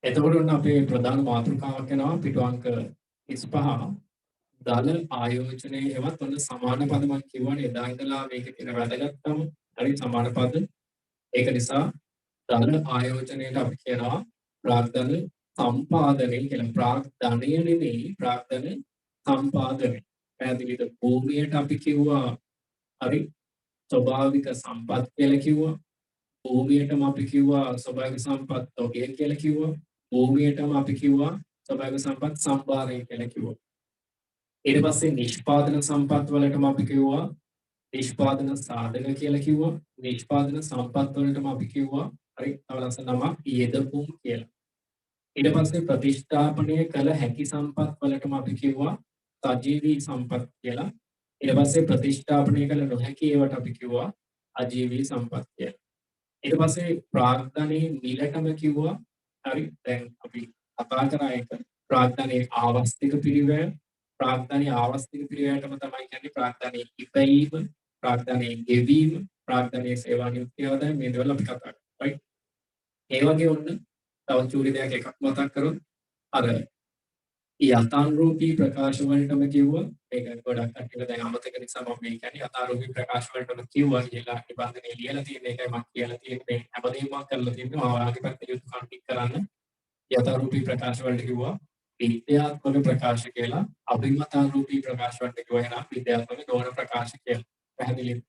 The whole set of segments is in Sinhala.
එතකොට ඔන්න අපේ ප්‍රධාන මාතෘකාවක් වෙනවා පිටුවංක 35 දල ආයෝජනයේ හෙවත් ඔන්න සමාන පද මම කියවනේ එදා ඉඳලා මේකේ තියෙන වැදගත්කම. හරි සමාන පද. ඒක නිසා දල ආයෝජනයට අපි කියනවා ප්‍රාග්ධන සම්පාදනය කියලා. ප්‍රාග්ධනය නෙමෙයි ප්‍රාග්ධන සම්පාදනය. පැහැදිලිද? භූමියට අපි කිව්වා හරි ස්වභාවික සම්පත් කියලා කිව්වා. භූමියටම අපි කිව්වා ස්වභාවික සම්පත් ඔකේ කියලා කිව්වා. භූමියටම අපි කිව්වා ස්වභාවික සම්පත් සම්භාරය කියලා කිව්වා. ඊට පස්සේ නිෂ්පාදන සම්පත් වලටම අපි කිව්වා නිෂ්පාදන සාධක කියලා කිව්වා. නිෂ්පාදන සම්පත් වලටම අපි කිව්වා හරි තව ලස්සන නමක් යෙදපුම් කියලා. ඊට පස්සේ ප්‍රතිස්ථාපනය කළ හැකි සම්පත් වලටම අපි කිව්වා සජීවී සම්පත් කියලා. ඊට පස්සේ ප්‍රතිස්ථාපනය කළ නොහැකි ඒවට අපි කිව්වා අජීවී සම්පත් කියලා. ඊට පස්සේ ප්‍රාග්ධනයේ මිලටම කිව්වා හරි දැන් අපි කතා කරා එක ප්‍රාග්ධනයේ ආවස්තික පිරිවැය ප්‍රාග්ධනයේ ආවස්තික පිරිවැයටම තමයි කියන්නේ ප්‍රාග්ධනයේ ඉපැයීම ප්‍රාග්ධනයේ ගෙවීම ප්‍රාග්ධනයේ සේවා නියුක්ති ආදාය මේ දේවල් අපි කතා කරා right ඒ වගේ ඔන්න තව චූටි දෙයක් එකක් මතක් කරොත් අර යථාරූපී ප්‍රකාශ වලටම කිව්වා ඒක ගොඩක් කටියට දැන් අමතක නිසා මම මේ කියන්නේ යථාරූපී ප්‍රකාශ වලටම කිව්වා කියලා නිබන්ධනයේ ලියලා තියෙන එකයි මම කියලා තියෙන්නේ හැමදේම මම කරලා තියෙන්නේ මම ආගේ පැත්තේ යුතුයකම් ටික කරන්න යථාරූපී ප්‍රකාශ වලට කිව්වා විද්‍යාත්මක ප්‍රකාශ කියලා අභිමතාරූපී ප්‍රකාශ වලට කිව්වා එහෙනම් විද්‍යාත්මක නොවන ප්‍රකාශ කියලා පැහැදිලිද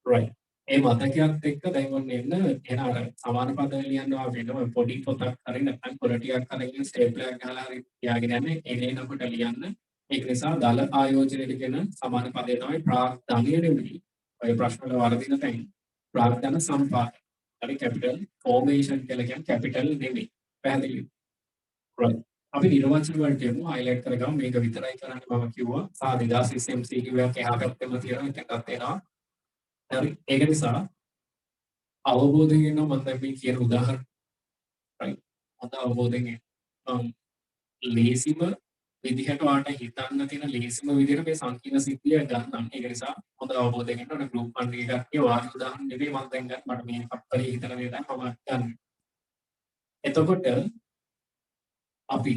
right ඒ මතකයත් එක්ක දැන් ඔන්න එන්න එන අර සමාන පද ලියනවා වෙනම පොඩි පොතක් හරි නැත්නම් පොර ටිකක් අරගෙන ස්ටේප්ලර් එකක් ගහලා හරි තියාගෙන යන්නේ එනකොට ලියන්න ඒක නිසා දල ආයෝජනයේ කියන සමාන පදේ තමයි ප්‍රාග්ධනය නෙමෙයි ඔය ප්‍රශ්න වල වර්ධින තැන් ප්‍රාග්ධන සම්පාදනය හරි කැපිටල් ෆෝමේෂන් කියලා කියන්නේ කැපිටල් නෙමෙයි පැහැදිලිද right අපි නිර්වචන වලට යමු highlight කරගමු මේක විතරයි කරන්න මම කිව්වා සා 2020 MCQ එකක් එහා පැත්තෙම තියෙනවා ඒකත් එනවා හරි ඒක නිසා අවබෝධයෙන් එනවා මම දැන් මේ කියන උදාහරණ right හොඳ අවබෝධයෙන් ලේසිම විදිහට ඔයාලට හිතන්න තියෙන ලේසිම විදිහට මේ සංකීර්ණ සිද්ධිය ගන්න. ඒක නිසා හොඳ අවබෝධයෙන් ඉන්න ඕනේ ගෲප් 1 එකේ කට්ටිය වාගේ උදාහරණ නෙවෙයි මම දැන් ගන්න මට මේ අප්පරේ හිතන දේ තමයි මම ගන්න. එතකොට අපි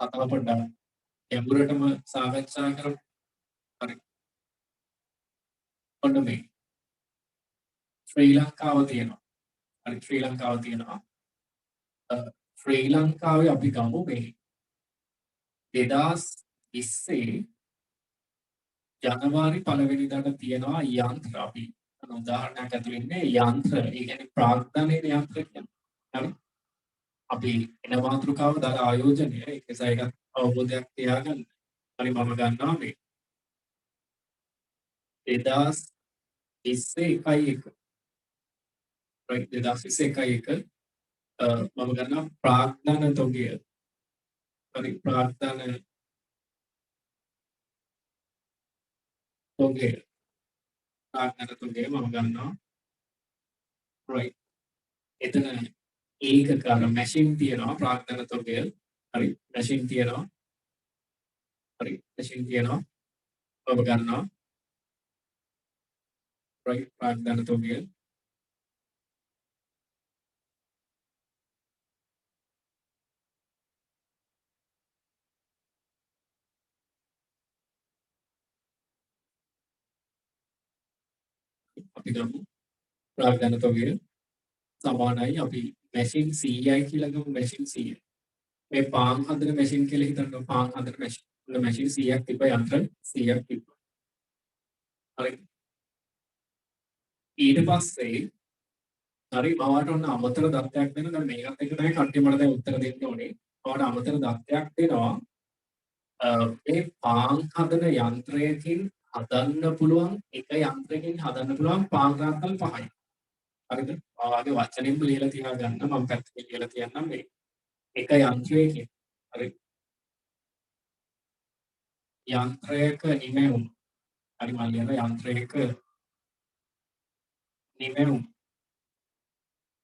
කතාව පොඩ්ඩක් ගැඹුරටම සාකච්ඡා කරමු. හරි. ඔන්න මේ ශ්‍රී ලංකාව තියෙනවා. හරි ශ්‍රී ලංකාව තියෙනවා. ශ්‍රී ලංකාවේ අපි ගමු මේ 2020 ජනවාරි 1 වෙනිදාට තියෙනවා යන්ත්‍ර අපි උදාහරණයක් ඇතුළේ යන්ත්‍ර ඒ කියන්නේ ප්‍රාග්ධනයේ යන්ත්‍ර කියන්නේ. හරි. අපි එන මාතෘකාව දල ආයෝජනය ඒක නිසා ඒක අවබෝධයක් තියාගන්න. හරි මම ගන්නවා මේ 2021 right 2021 මම ගන්නවා ප්‍රාග්ධන තොගය. හරි ප්‍රාග්ධන තොගය. ප්‍රාග්ධන තොගය මම ගන්නවා right එතන ඒකක අර මැෂින් තියෙනවා ප්‍රාග්ධන තොගය. හරි මැෂින් තියෙනවා. හරි මැෂින් තියෙනවා. ඔබ ගන්නවා right ප්‍රාග්ධන තොගය. අපි ගමු ප්‍රාග්ධන තොගය සමානයි අපි මැෂින් 100යි කියලා ගමු මැෂින් 100. මේ පාන් හදන මැෂින් කියලා හිතන්න පාන් හදන මැෂින්. මැෂින් 100ක් තිබ්බ යන්ත්‍ර 100ක් තිබ්බ. හරි. ඊට පස්සේ හරි මවට ඔන්න අමතර දත්තයක් දෙන්න දැන් මේකත් එක තමයි කට්ටිය මට දැන් උත්තර දෙන්න ඕනේ. මවට අමතර දත්තයක් දෙනවා. මේ පාන් හදන යන්ත්‍රයකින් හදන්න පුළුවන් එක යන්ත්‍රයකින් හදන්න පුළුවන් පාන් රාත්තල් 5යි. හරිද? ඔයාගේ වචනෙන්ම ලියලා තියා ගන්න මම පැත්තකින් ලියලා තියන්නම් මේ එක යන්ත්‍රයකින් හරි යන්ත්‍රයක නිමෙවුම් හරි මම ලියන යන්ත්‍රයක නිමෙවුම්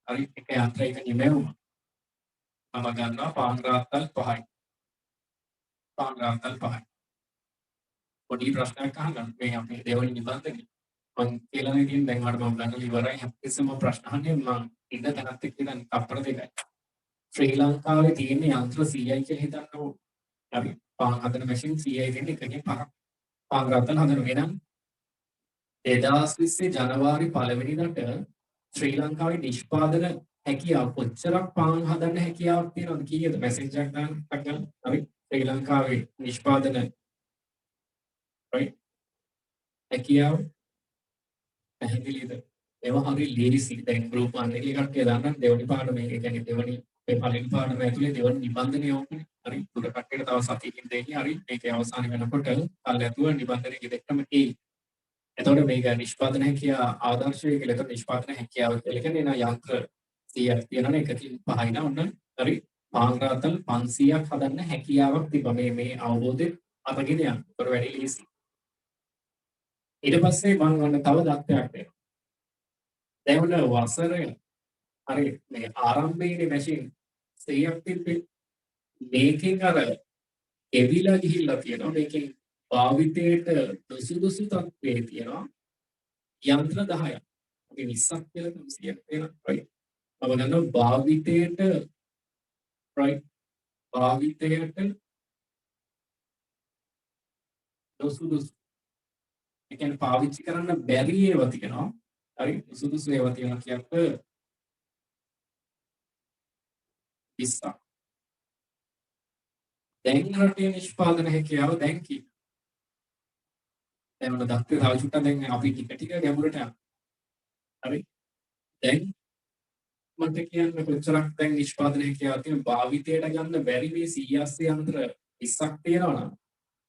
හරි එක යන්ත්‍රයක නිමෙවුම මම ගන්නවා පාන් රාත්තල් 5යි. පාන් රාත්තල් 5යි. පොඩි ප්‍රශ්නයක් අහන්න මේ අපේ දෙවනි නිබන්ධනය මම කියලා ඉතින් දැන් මට මම ගන්න ඉවරයි හැමතිස්සෙම ප්‍රශ්න අහන්නේ මම ඉන්න තැනත් එක්ක දැන් තප්පර දෙකයි ශ්‍රී ලංකාවේ තියෙන යන්ත්‍ර 100යි කියලා හිතන්නකෝ. හරි. පාන් හදන මැෂින් 100යි තියෙන එකකින් පහක් පාන් රත්තල් හදනවා. එහෙනම් 2020 ජනවාරි 1 වෙනිදාට ශ්‍රී ලංකාවේ නිෂ්පාදන හැකියාව කොච්චරක් පාන් හදන්න හැකියාවක් තියෙනවද කීයද මැසේජ් එකක් දාන්න ගන්න. හරි. ශ්‍රී ලංකාවේ නිෂ්පාදන right හැකියාව පැහැදිලිද? ඒවා හරි ලේසි. දැන් ගෲප් 1 එකේ කට්ටිය දන්නා දෙවනි පාඩම ඒ කියන්නේ දෙවනි මේ පළවෙනි පාඩම ඇතුලේ දෙවනි නිබන්ධනය ඕකනේ. හරි. උඩ කට්ටියට තව සතියකින් දෙන්නේ. හරි. මේකේ අවසාන වෙනකොට කල්ැතුව නිබන්ධනයේ දෙකම එයි. එතකොට මේක නිෂ්පාදන හැකියාව ආදර්ශය කියලා. එතකොට නිෂ්පාදන හැකියාව කියලා කියන්නේ නා යන්ත්‍ර 100ක් තියෙනවනේ එකකින් පහයි නා ඔන්න. හරි. පාන් රාතල් 500ක් හදන්න හැකියාවක් තිබ්බා. මේ අවබෝධය අරගෙන යන්න. ඒතර වැඩි ලේසි. ඊට පස්සේ මම ඔන්න තව දත්තයක් දෙනවා. දැන් ඔන්න වසරේ හරි මේ ආරම්භයේදී මැෂින් 100ක් තිබ්බේ. මේකෙන් අර එවිලා ගිහිල්ලා තියෙනවා. මේකෙන් භාවිතයට දුසුදුසු තත්ත්වයේ තියෙනවා යන්ත්‍ර 10ක්. අපි 20ක් කියලා 100ක් තියෙනවා. right. මම ගන්නවා භාවිතයට right භාවිතයට දුසුදුසු. ඒ කියන්නේ පාවිච්චි කරන්න බැරි ඒවා තියෙනවා. හරි දුසුදුසු ඒවා තියෙනවා කියන්න 20ක්. දැන් රටේ නිෂ්පාදන හැකියාව දැන් කී. දැන් ඔන්න දත්තේ තව චුට්ටක් දැන් අපි ටික ගැඹුරට යනවා. හරි. දැන් මට කියන්න කොච්චරක් දැන් නිෂ්පාදනය හැකියාව තියෙන භාවිතයට ගන්න බැරි මේ CSC යන්ත්‍ර 20ක් තියෙනවා නම්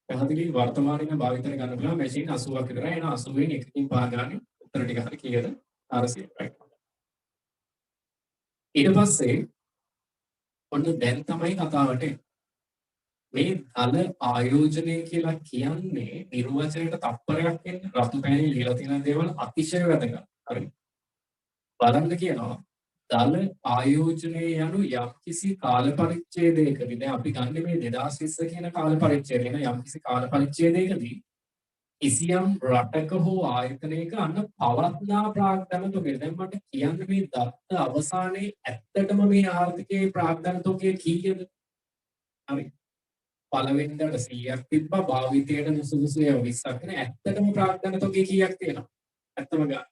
පැහැදිලි වර්තමානයේ භාවිතයට ගන්න පුළුවන් මැෂින් 80ක් විතර. එන 80 වෙන් එකකින් පහ ගන්න උත්තර ටික හරි කීයද? 400. right. ඊට පස්සේ ඔන්න දැන් තමයි කතාවට එන්නේ. මේ දල ආයෝජනය කියලා කියන්නේ නිර්වචනයට තප්පරයක් එන්න රතු පෑනේ ලියලා තියෙන දේවල් අතිශය වැදගත්. හරි. බලන්න කියනවා දල ආයෝජනය යනු යම්කිසි කාල පරිච්ඡේදයකදී දැන් අපි ගන්න මේ 2020 කියන කාල පරිච්ඡේදය න යම්කිසි කාල පරිච්ඡේදයකදී කිසියම් රටක හෝ ආයතනයක අන්න පවත්නා ප්‍රාග්ධන තොගය. දැන් මට කියන්න මේ දත්ත අවසානයේ ඇත්තටම මේ ආර්ථිකයේ ප්‍රාග්ධන තොගය කීයද? හරි. පළවෙනිදට 100ක් තිබ්බා භාවිතයට නුසුදුසු ඒවා 20ක් නේ. ඇත්තටම ප්‍රාග්ධන තොගය කීයක් තියෙනවද? ඇත්තම ගන්න.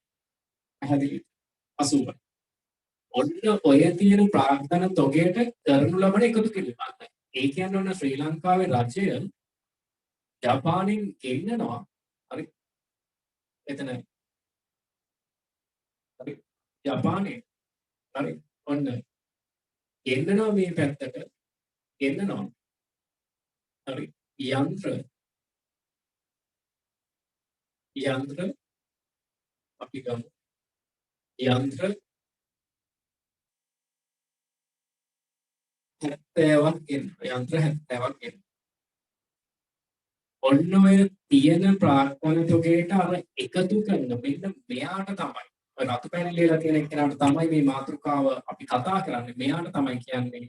පැහැදිලි 80. ඔන්න ඔය තියෙන ප්‍රාග්ධන තොගයට කරනු ලබන එකතු කිරීම. ඒ කියන්නේ ඔන්න ශ්‍රී ලංකාවේ රජය ජපානයෙන් ගෙන්නනවා. හරි. එතන හරි. ජපානයේ හරි. ඔන්න ගෙන්නනවා මේ පැත්තට ගෙන්නනවා. හරි. යන්ත්‍ර අපි ගමු. යන්ත්‍ර 70ක් එන්න. යන්ත්‍ර 70ක් එන්න. ඔන්න ඔය තියෙන ප්‍රාග්ධන තොගයට අර එකතු කරන මෙන්න මෙයාට තමයි. ඔය රතු පැහැදිලි ලියලා තියෙන එක්කෙනාට තමයි මේ මාතෘකාව අපි කතා කරන්නේ. මෙයාට තමයි කියන්නේ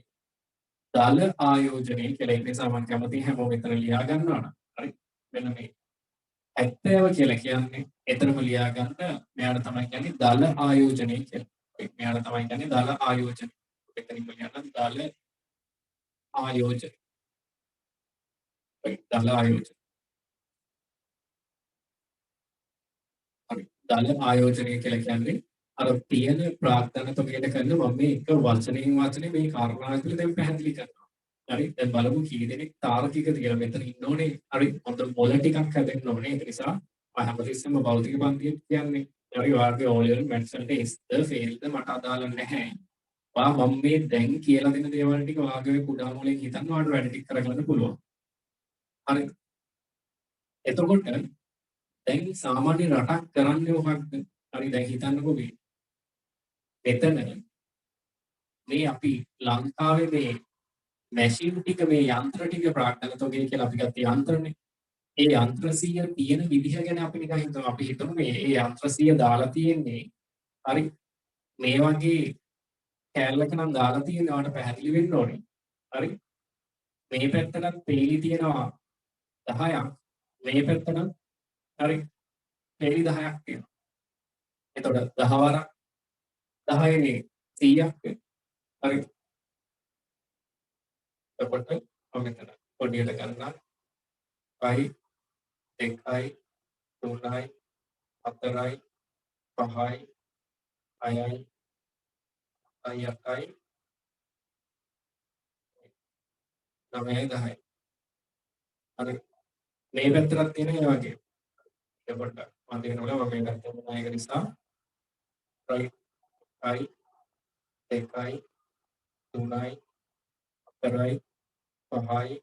දල ආයෝජනය කියලා. ඒ නිසා මම කැමතියි හැමෝම මෙතන ලියා ගන්නවා නම්. හරි. මෙන්න මේ 70 කියලා කියන්නේ එතරම් ලියා ගන්න මෙයාට තමයි කියන්නේ දල ආයෝජනය කියලා. මෙයාට තමයි කියන්නේ දල ආයෝජන. මෙතනින් ලියන්න දල ආයෝජන. දල ආයෝජන. හරි. දල ආයෝජනය කියලා කියන්නේ අර තියෙන ප්‍රාර්ථනා තොගයට කරන මම මේ එක වචනයෙන් වචනේ මේ කාරණා කියලා දැන් පැහැදිලි කරනවා. හරි. දැන් බලමු කී දෙනෙක් තාර්කිකද කියලා. මෙතන ඉන්න ඕනේ. හරි. හොඳ මොළ ටිකක් හැදෙන්න ඕනේ. ඒක නිසා මම හැමතිස්සෙම භෞතික පන්තිය කියන්නේ. හරි. වාර්ගේ ඕලියල් මැත්ස් වලට ඉස්ද ෆේල්ද මට අදාළ නැහැ. මම මේ දැන් කියලා දෙන දේවල් ටික වාගේ කුඩා මොලෙන් හිතන්න ඔයාලට වැඩ ටික කරගන්න පුළුවන්. හරි. එතකොට දැන් සාමාන්‍ය රටක් කරන්නේ මොකක්ද? හරි දැන් හිතන්නකෝ මේ. මෙතන මේ අපි ලංකාවේ මේ මැෂින් ටික මේ යන්ත්‍ර ටික ප්‍රාග්ධන තොගය කියලා අපි ගත්ත යන්ත්‍රනේ. ඒ යන්ත්‍ර 100 තියෙන විදිහ ගැන අපි නිකන් හිතමු. අපි හිතමු මේ යන්ත්‍ර 100 දාලා තියෙන්නේ. හරි. මේ වගේ කෑල්ලක නම් දාලා තියෙනවට පැහැදිලි වෙන්න ඕනේ. හරි. මේ පැත්තට පේලි තියෙනවා 10ක්. මේ පැත්තට හරි. පේලි 10ක් තියෙනවා. එතකොට 10 වරක් 10 නේ 100ක්. හරි. එතකොට මම මෙතන පොඩියට ගන්නම් 1යි 2යි 3යි 4යි 5යි 6යි 7යි 8යි 9යි 10යි. හරි. මේ පැත්තටත් තියෙන ඒ වගේ. එතකොට මම දෙනකොට මම මේ පැත්තට යන එක නිසා right 1යි 2යි 3යි 4යි 5යි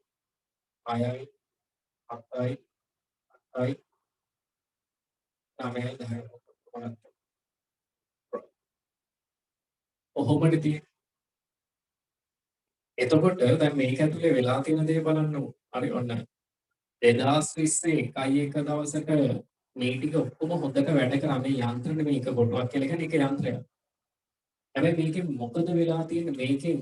6යි 7යි 8යි 9යි 10යි. ඔහොමද තියෙන්නේ. එතකොට දැන් මේක ඇතුලේ වෙලා තියෙන දේ බලන්න ඕන. හරි ඔන්න 2020 එකයි එක දවසක මේ ටික ඔක්කොම හොඳට වැඩ කරා මේ යන්ත්‍රනේ මේක කොටුවක් කියලා කියන්නේ ඒක යන්ත්‍රයක්. හැබැයි මේකෙන් මොකද වෙලා තියෙන්නේ මේකෙන්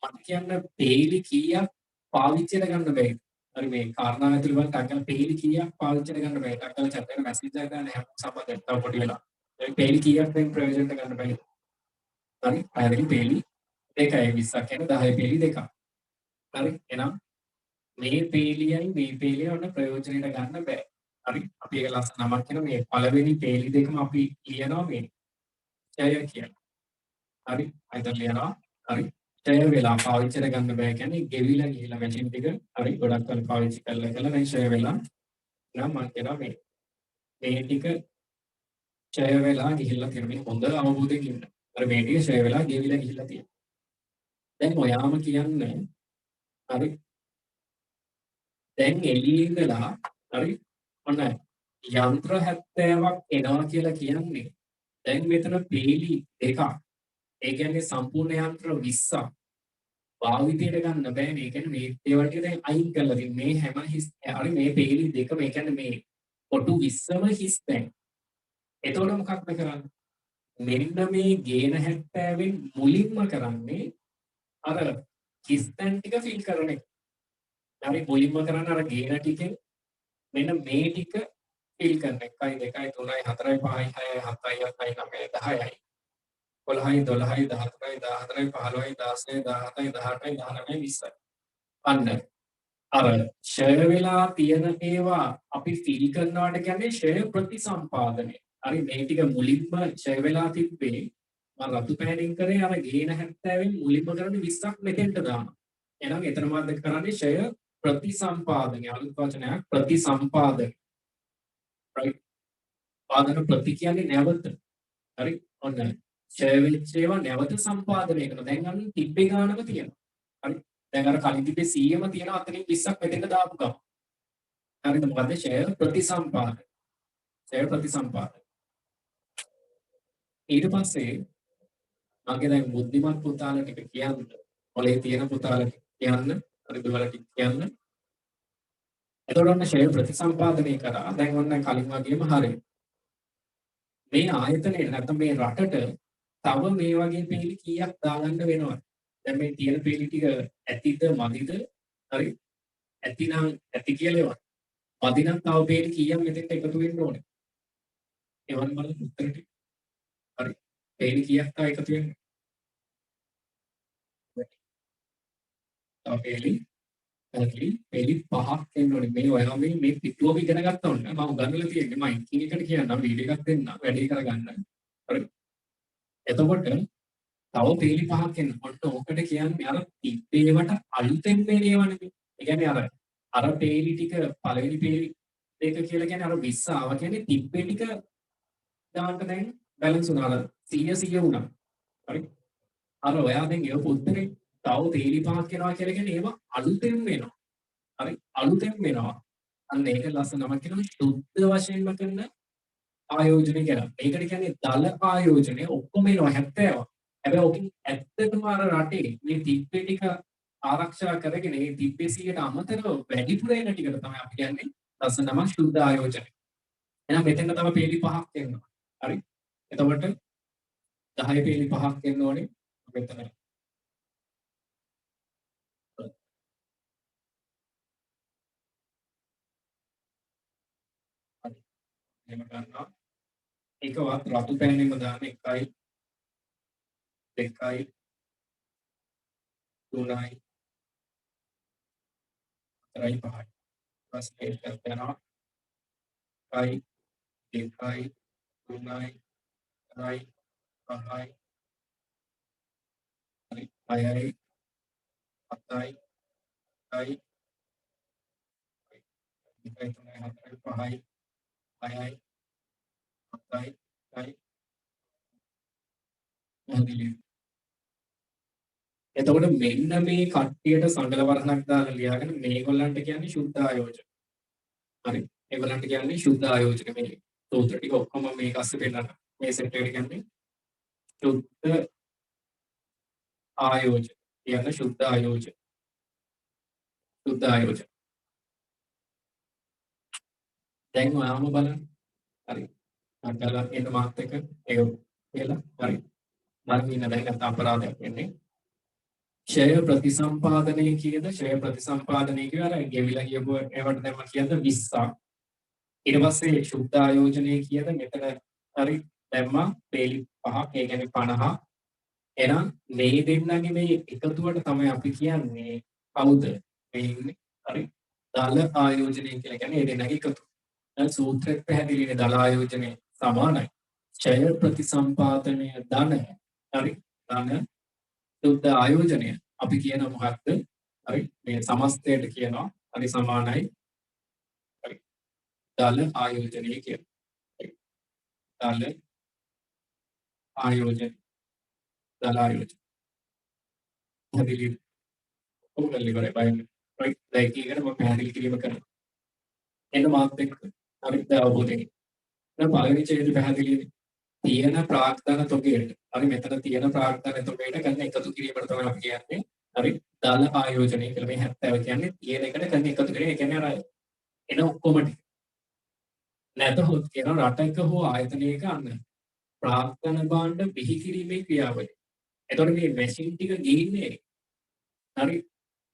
මට කියන්න පේලි කීයක් පාවිච්චියට ගන්න බැහැ. හරි මේ කාරණා ඇතුළේ බලන්න ටක් ගාලා පේලි කීයක් පාවිච්චියට ගන්න බැහැ. ටක් ගාලා chat එකට මැසේජ් එකක් ගන්න හැම සම්බන්ධයෙන් තව පොඩි වෙලා. ඒ පේලි කීයක් දැන් ප්‍රයෝජනට ගන්න බැහැ. හරි පැහැදිලි පේලි 2යි 20ක් කියන්නේ 10 පේලි 2ක්. හරි එහෙනම් මේ පේලියයි මේ පේලිය ඔන්න ප්‍රයෝජනෙට ගන්න බෑ. හරි අපි ඒක ලස්සන නමක් කියන මේ පළවෙනි පේලි දෙකම අපි ලියනවා මේ ඡය කියලා. හරි අයිතර ලියනවා. හරි ඡය වෙලා පාවිච්චිට ගන්න බෑ කියන්නේ ගෙවිලා ගිහිලා මැෂින් ටික හරි ගොඩක් කල් පාවිච්චි කරලා දැන් ඡය වෙලා නම් මම කියනවා මේ ටික ඡය වෙලා ගිහිල්ලා තියෙන මේ හොඳ අවබෝධයකින් ඉන්න. අර මේ ටික ඡය වෙලා ගෙවිලා ගිහිල්ලා තියෙනවා. දැන් ඔයාම කියන්නේ හරි දැන් එළියේ ඉඳලා හරි ඔන්න යන්ත්‍ර 70ක් එනවා කියලා කියන්නේ දැන් මෙතන පේලි දෙකක් ඒ කියන්නේ සම්පූර්ණ යන්ත්‍ර 20ක් භාවිතයට ගන්න බෑනේ. ඒ කියන්නේ මේ ඒවා ටික දැන් අයින් කරලා තියෙන මේ හැම හිස් හරි මේ පේලි දෙකම ඒ කියන්නේ මේ කොටු 20ම හිස් දැන්. එතකොට මොකක්ද කරන්නේ? මෙන්න මේ ගේන 70න් මුලින්ම කරන්නේ අර හිස් තැන් ටික ෆිල් කරන එක. හරි මුලින්ම කරන්නේ අර ගේන ටිකෙන් මෙන්න මේ ටික ෆිල් කරන 1යි 2යි 3යි 4යි 5යි 6යි 7යි 8යි 9යි 10යි 11යි 12යි 13යි 14යි 15යි 16යි 17යි 18යි 19යි 20යි. අන්න අර ෂය වෙලා තියෙන ඒවා අපි ෆිල් කරනවාට කියන්නේ ෂය ප්‍රතිසම්පාදනය. හරි මේ ටික මුලින්ම ෂය වෙලා තිබ්බේ මම රතු පෑනින් කරේ අර ගේන 70න් මුලින්ම කරන්නේ 20ක් මෙතෙන්ට දානවා. එහෙනම් එතන මොකද කරන්නේ ෂය ප්‍රතිසම්පාදනය අලුත් වචනයක් ප්‍රතිසම්පාදනය. right පාදන ප්‍රති කියන්නේ නැවත. හරි ඔන්න ෂය වෙච්ච ඒවා නැවත සම්පාදනය කරනවා. දැන් අන්න තිබ්බේ ගානම තියෙනවා. හරි දැන් අර කලින් තිබ්බේ 100ම තියෙනවා අතනින් 20ක් මෙතෙන්ට දාපු ගමන්. හරිද මොකද ෂය ප්‍රතිසම්පාදනය. ෂය ප්‍රතිසම්පාදනය. ඊට පස්සේ මගේ දැන් බුද්ධිමත් පුතාලා ටික කියන්න. මොලේ තියෙන පුතාලා ටික කියන්න. හරිද ඔයාලා ටික කියන්න. එතකොට ඔන්න ෂය ප්‍රතිසම්පාදනය කරා. දැන් ඔන්න කලින් වගේම හරියි. මේ ආයතනයේ නැත්නම් මේ රටට තව මේ වගේ පෙළි කීයක් දාගන්න වෙනවද? දැන් මේ තියෙන පෙළි ටික ඇතිද මදිද? හරි. ඇතිනම් ඇති කියලා ඒවා. මදිනම් තව පෙළි කීයක් මෙතෙන්ට එකතු වෙන්න ඕනේ? ඒවල් බලන්න උත්තර ටික. හරි. පෙළි කීයක් තව එකතු වෙන්න? තව පෙළි 5ක් එන්න ඕනේ. මේ ඔයාලා මේ පිටුවම ඉගෙන ගත්තා වුණා. මම උගන්වලා තියෙන්නේ මම එකින් එකට කියන්නම් වීඩියෝ එකක් දෙන්න වැඩේ කරගන්න. හරි. එතකොට තව පේලි පහක් එන්න. ඔන්න ඕකට කියන්නේ අර තිබ්බේවට අලුතෙන් මේනේවනේ. ඒ කියන්නේ අර පේලි ටික පළවෙනි පේලි දෙක කියලා කියන්නේ අර 20 ආවා කියන්නේ තිබ්බේ ටික දාන්න දැන් බැලන්ස් වුණා. අර 100 100 වුණා. හරි. අර ඔයා දැන් ඒක උත්තරේ තව පේලි පහක් එනවා කියලා කියන්නේ ඒවා අලුතෙන් වෙනවා. හරි. අලුතෙන් වෙනවා. අන්න ඒක ලස්සන නමක් කියනවා සුද්ධ වශයෙන්ම කරන ආයෝජනය කියලා. ඒකට කියන්නේ දල ආයෝජනය ඔක්කොම එනවා 70ක්. හැබැයි ඔකින් ඇත්තටම අර රටේ මේ තිබ්බේ ටික ආරක්ෂා කරගෙන ඒ තිබ්බේ 100ට අමතරව වැඩිපුර එන ටිකට තමයි අපි කියන්නේ ලස්සන නම සුද්ධ ආයෝජනය. එහෙනම් මෙතෙන් තව පේලි පහක් එනවා. හරි. එතකොට 10 පේලි පහක් එන්න ඕනේ මෙතන. හරි. එහෙම ගන්නවා. ඒකවත් රතු පෑනෙම දාන්න 1යි 2යි 3යි 4යි 5යි. ඊපස්සේ ඒක යනවා 1යි 2යි 3යි 4යි 5යි හරි 6යි 7යි 8යි 2යි 3යි 4යි 5යි 6යි 7යි 8යි පැහැදිලිද? එතකොට මෙන්න මේ කට්ටියට සංගල වර්ණක් දාලා ලියාගෙන මේගොල්ලන්ට කියන්නේ සුද්ධ ආයෝජන. හරි. ඒගොල්ලන්ට කියන්නේ සුද්ධ ආයෝජන මේ සූත්‍ර ටික ඔක්කොම මේක අස්සේ පෙන්නන. මේ සෙට් එකට කියන්නේ සුද්ධ ආයෝජන. කියන සුද්ධ ආයෝජන. සුද්ධ ආයෝජන. දැන් ඔයාම බලන්න. හරි. අකලා එන්න මාත් එක ඒක කියලා. හරි. මම ඉන්න දැන් නැත්නම් අපරාධයක් වෙන්නේ. ක්ෂය ප්‍රතිසම්පාදනය කියද ක්ෂය ප්‍රතිසම්පාදනය කියව අර ගෙවිලා කියපුව ඒවට දැම්ම කියද 20ක්. ඊට පස්සේ සුද්ධ ආයෝජනය කියද මෙතන හරි දැම්මා පේලි 5ක් ඒ කියන්නේ 50. එහෙනම් මේ දෙන්නගේ මේ එකතුවට තමයි අපි කියන්නේ කවුද? මේ ඉන්නේ හරි දල ආයෝජනය කියලා කියන්නේ මේ දෙන්නගේ එකතු. දැන් සූත්‍රෙත් පැහැදිලිනේ දල ආයෝජනය සමානයි. ක්ෂය ප්‍රතිසම්පාදනය ධන හරි ධන සුද්ධ ආයෝජනය අපි කියන මොකක්ද? හරි මේ සමස්තයට කියනවා හරි සමානයි. හරි දල ආයෝජනය කියනවා. හරි දල ආයෝජන දල ආයෝජන පැහැදිලි ඔයගොල්ලෝ ඉවරයි බයින්න. රයිට් දැන් ඒකට මම පැහැදිලි කිරීම කරනවා. එන්න මාත් එක්ක හරිද අවබෝධයෙන්. දැන් පළවෙනි ඡේදය පැහැදිලිනේ. තියෙන ප්‍රාර්ථන තොගයට හරි මෙතන තියෙන ප්‍රාර්ථන තොගයට කරන එකතු කිරීමට තමයි අපි කියන්නේ හරි දල ආයෝජනය කියලා. මේ 70 කියන්නේ තියෙන එකට කරන එකතු කිරීම. ඒ කියන්නේ අර එන ඔක්කොම ටික නැතහොත් කියන රටක හෝ ආයතනයක අන්න ප්‍රාර්ථන භාණ්ඩ බිහි කිරීමේ ක්‍රියාවලිය. එතකොට මේ මැෂින් ටික ගිහින්නේ හරි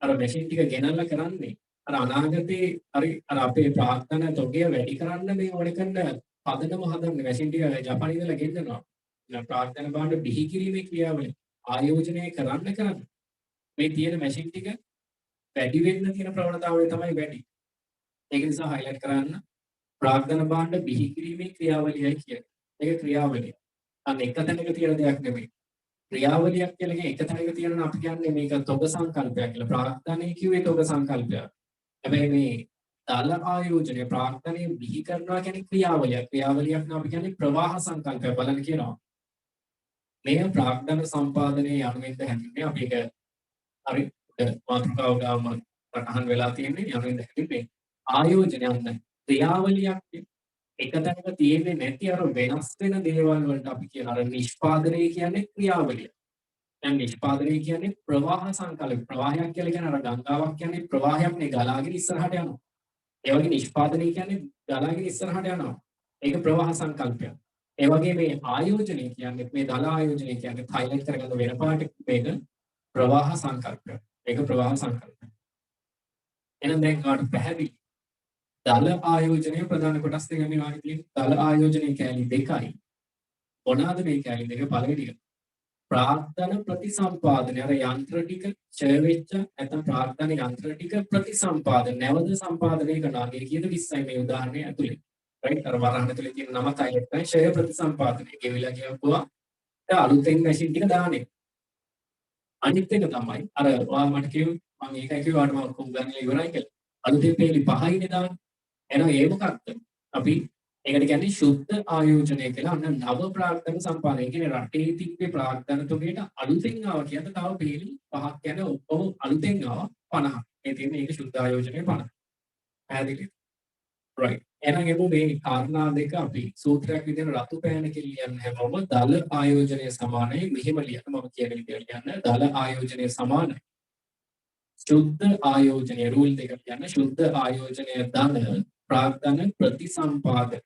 අර මැෂින් ටික ගෙනල්ලා කරන්නේ අර අනාගතේ හරි අර අපේ ප්‍රාර්ථන තොගය වැඩි කරන්න මේ ඕනේ කරන පදනම හදන්නේ මැෂින් ටික ජපානයේ ඉඳලා ගෙන්නනවා. දැන් ප්‍රාර්ථන භාණ්ඩ බිහි කිරීමේ ක්‍රියාවලිය ආයෝජනය කරන්න මේ තියෙන මැෂින් ටික වැඩි වෙන්න තියෙන ප්‍රවණතාවය තමයි වැඩි. ඒක නිසා highlight කරන්න ප්‍රාර්ථන භාණ්ඩ බිහි කිරීමේ ක්‍රියාවලියයි කියන්නේ. ඒක ක්‍රියාවලිය. අන්න එක තැනක තියෙන දෙයක් නෙමෙයි. ක්‍රියාවලියක් කියලා කියන්නේ එක තැනක තියෙනවා අපි කියන්නේ මේක තොග සංකල්පයක් කියලා. ප්‍රාර්ථනයේ කිව්වේ තොග සංකල්පයක්. හැබැයි මේ දල ආයෝජනය ප්‍රාර්ථනයේ බිහි කරනවා කියන්නේ ක්‍රියාවලියක්. ක්‍රියාවලියක් නම් අපි කියන්නේ ප්‍රවාහ සංකල්පය බලන්න කියනවා. මේ ප්‍රාර්ථන සම්පාදනයේ යනුවෙන්ද හැඳින්වෙන්නේ අපි ඒක හරි මාතෘකාව ගාම ප්‍රහන් වෙලා තියෙන්නේ යනුවෙන්ද හැඳින්වෙන්නේ. ආයෝජනය යන ක්‍රියාවලියක් එක තැනක තියෙන්නේ නැති අර වෙනස් වෙන දේවල් වලට අපි කියන අර නිෂ්පාදනය කියන්නේ ක්‍රියාවලිය. දැන් නිෂ්පාදනය කියන්නේ ප්‍රවාහ සංකල්ප. ප්‍රවාහයක් කියලා කියන්නේ අර ගංගාවක් කියන්නේ ප්‍රවාහයක් නේ ගලාගෙන ඉස්සරහට යනවා. ඒ වගේ නිෂ්පාදනය කියන්නේ ගලාගෙන ඉස්සරහට යනවා. ඒක ප්‍රවාහ සංකල්පයක්. ඒ වගේ මේ ආයෝජනය කියන්නේ මේ දල ආයෝජනය කියන්නේ highlight කරගන්න වෙන පාට මේක ප්‍රවාහ සංකල්පයක්. ඒක ප්‍රවාහ සංකල්පයක්. එහෙනම් දැන් ඔයාලට පැහැදිලි දල ආයෝජනයේ ප්‍රධාන කොටස් දෙක මේ වාගේ තියෙන දල ආයෝජනයේ කැලි දෙකයි. මොනවාද මේ කැලි දෙක? පළවෙනි එක ප්‍රාර්ථන ප්‍රතිසම්පාදනය අර යන්ත්‍ර ටික ඡය වෙච්ච නැත්නම් ප්‍රාර්ථන යන්ත්‍ර ටික ප්‍රතිසම්පාදන නැවත සම්පාදනය කරනවා. ඒ කියන 20යි මේ උදාහරණය ඇතුලේ. රයිට් අර වරහන් ඇතුලේ තියෙන නම highlight කරලා ඡය ප්‍රතිසම්පාදනය ගෙවිලා කියපුවා අලුතෙන් මැෂින් ටික දාන්නේ. අනිත් එක තමයි අර ඔයා මට කිව්ව මම ඒකයි කිව්වාට මම කොහොමද ගන්නේ ඉවරයි කියලා. අලුතෙන් පේලි 5යිනේ දාන්නේ. එහෙනම් ඒ මොකක්ද? අපි ඒකට කියන්නේ සුද්ධ ආයෝජනය කියලා. අන්න නව ප්‍රාර්ථන සම්පාදනය කියන්නේ රටේ තිබ්බේ ප්‍රාර්ථන තුනේට අලුතෙන් ආව කියන තව පේලි 5ක් කියන්නේ ඔක්කොම අලුතෙන් ආව 50. මේ තියෙන මේක සුද්ධ ආයෝජනය 50. පැහැදිලිද? right. එහෙනම් එමු මේ කාරණා දෙක අපි සූත්‍රයක් විදිහට රතු පෑන කියලා ලියන්න හැමෝම දල ආයෝජනය සමානයි මෙහෙම ලියන්න මම කියන විදිහට ලියන්න දල ආයෝජනය සමානයි. සුද්ධ ආයෝජනය රූල් දෙක කියන්න සුද්ධ ආයෝජනය ධන ප්‍රාර්ථන ප්‍රතිසම්පාදන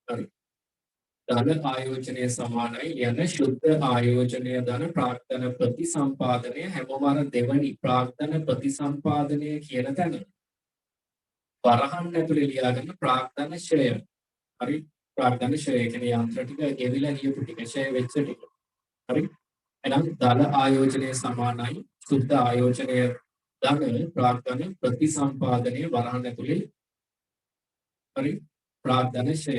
හරි ධන ආයෝජනය සමානයි යන සුද්ධ ආයෝජනය ධන ප්‍රාර්ථන ප්‍රතිසම්පාදනය හැමෝම අර දෙවනි ප්‍රාර්ථන ප්‍රතිසම්පාදනය කියන තැන වරහන් ඇතුලේ ලියාගන්න ප්‍රාර්ථන ශ්‍රය හරි ප්‍රාර්ථන ශ්‍රය කියන්නේ යන්ත්‍ර ටික ගෙවිලා ගියපු ටික ශ්‍රය වෙච්ච ටික හරි එහෙනම් දල ආයෝජනය සමානයි සුද්ධ ආයෝජනය ධන ප්‍රාග්ධන ප්‍රතිසම්පාදනය වරහන් ඇතුලේ හරි ප්‍රාග්ධන ෂය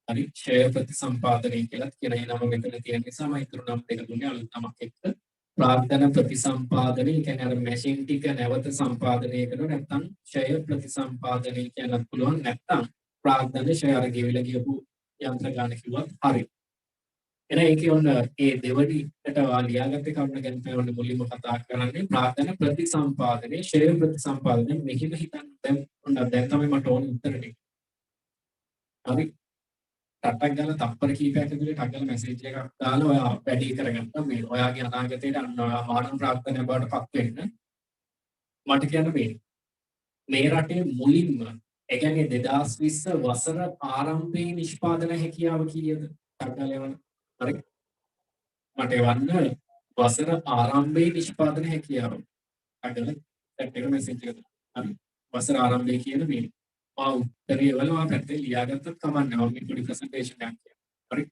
හරි ෂය ප්‍රතිසම්පාදනය කියලා කියන නම මෙතන තියෙන නිසා මම ඊතුරු නම් දෙක දුන්නේ අලුත් නමක් එක්ක ප්‍රාග්ධන ප්‍රතිසම්පාදනය කියන්නේ අර මැෂින් ටික නැවත සම්පාදනය කරනවා නැත්නම් ෂය ප්‍රතිසම්පාදනය කියන්නත් පුළුවන් නැත්නම් ප්‍රාග්ධන ෂය අර ගෙවිලා ගියපු යන්ත්‍ර ගන්න කිව්වත් හරි එහෙනම් ඒකේ ඔන්න ඒ දෙවනිට ලියාගත්ත කරුණ ගැන තමයි ඔන්න මුලින්ම කතා කරන්නේ ප්‍රාග්ධන ප්‍රතිසම්පාදනය ෂය ප්‍රතිසම්පාදනය මෙහිම හිතන්න දැන් තමයි මට ඕන උත්තර ටික හරි ටටක් ගාලා තප්පර කීපයක් ඇතුලේ ටක් ගාලා මැසේජ් එකක් දාලා ඔයා වැඩි කරගත්තා මේ ඔයාගේ අනාගතයට අන්න ඔයා මානව ප්‍රාර්ථනා බවට පත් වෙන්න මට කියන්න මේ රටේ මුලින්ම ඒ කියන්නේ 2020 වසර ආරම්භයේ නිෂ්පාදන හැකියාව කීයද ටක් ගාලා එවන්න හරි මට එවන්න වසර ආරම්භයේ නිෂ්පාදන හැකියාව ටක් ගාලා සෙට් එක මැසේජ් එක හරි වසර ආරම්භයේ කියන මේ උත්තරේ වලම පැත්තේ ලියාගත්තත් කමක් නැහැ. මේ පොඩි ප්‍රසන්ටේෂන් එකක් කියනවා. හරි.